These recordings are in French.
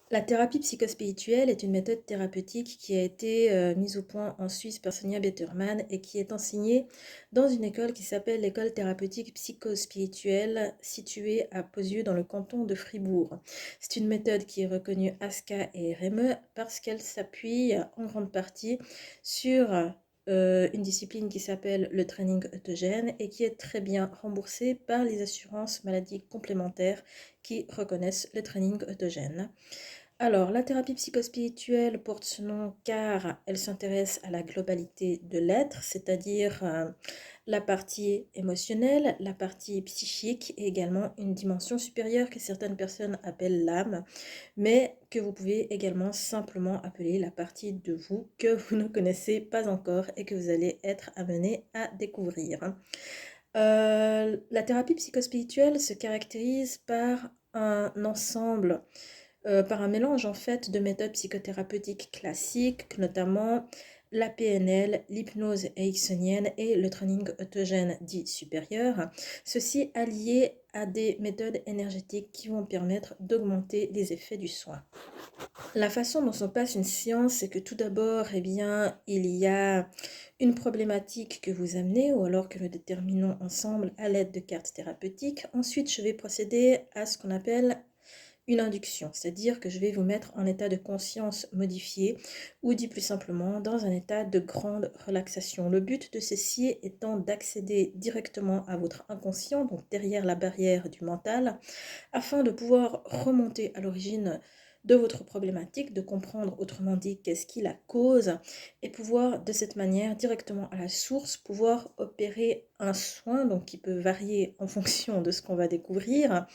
La thérapie psychospirituelle est une méthode thérapeutique qui a été mise au point en Suisse par Sonia Betterman et qui est enseignée dans une école qui s'appelle l'école thérapeutique psychospirituelle située à Posieux dans le canton de Fribourg. C'est une méthode qui est reconnue ASCA et RME parce qu'elle s'appuie en grande partie sur une discipline qui s'appelle le training autogène et qui est très bien remboursée par les assurances maladies complémentaires qui reconnaissent le training autogène. Alors, la thérapie psychospirituelle porte ce nom car elle s'intéresse à la globalité de l'être, c'est-à-dire la partie émotionnelle, la partie psychique et également une dimension supérieure que certaines personnes appellent l'âme, mais que vous pouvez également simplement appeler la partie de vous que vous ne connaissez pas encore et que vous allez être amené à découvrir. La thérapie psychospirituelle se caractérise par un ensemble par un mélange en fait de méthodes psychothérapeutiques classiques, notamment la PNL, l'hypnose ericksonienne et le training autogène dit supérieur, ceci allié à des méthodes énergétiques qui vont permettre d'augmenter les effets du soin. La façon dont se passe une séance, c'est que tout d'abord, eh bien, il y a une problématique que vous amenez ou alors que nous déterminons ensemble à l'aide de cartes thérapeutiques. Ensuite, je vais procéder à ce qu'on appelle une induction, c'est-à-dire que je vais vous mettre en état de conscience modifié ou dit plus simplement dans un état de grande relaxation. Le but de ceci étant d'accéder directement à votre inconscient, donc derrière la barrière du mental, afin de pouvoir remonter à l'origine de votre problématique, de comprendre autrement dit qu'est-ce qui la cause et pouvoir de cette manière directement à la source pouvoir opérer un soin donc qui peut varier en fonction de ce qu'on va découvrir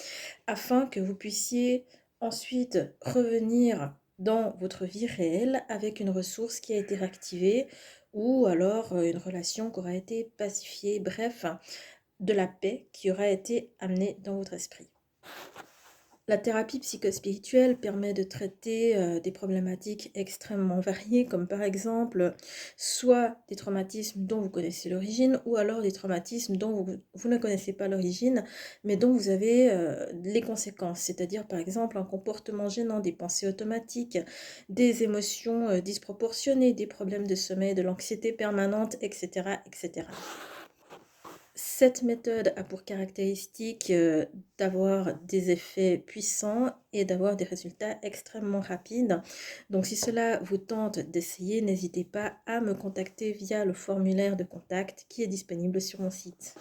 afin que vous puissiez ensuite revenir dans votre vie réelle avec une ressource qui a été réactivée ou alors une relation qui aura été pacifiée, bref, de la paix qui aura été amenée dans votre esprit. La thérapie psychospirituelle permet de traiter des problématiques extrêmement variées, comme par exemple soit des traumatismes dont vous connaissez l'origine, ou alors des traumatismes dont vous ne connaissez pas l'origine, mais dont vous avez les conséquences, c'est-à-dire par exemple un comportement gênant, des pensées automatiques, des émotions disproportionnées, des problèmes de sommeil, de l'anxiété permanente, etc., etc. Cette méthode a pour caractéristique d'avoir des effets puissants et d'avoir des résultats extrêmement rapides. Donc si cela vous tente d'essayer, n'hésitez pas à me contacter via le formulaire de contact qui est disponible sur mon site.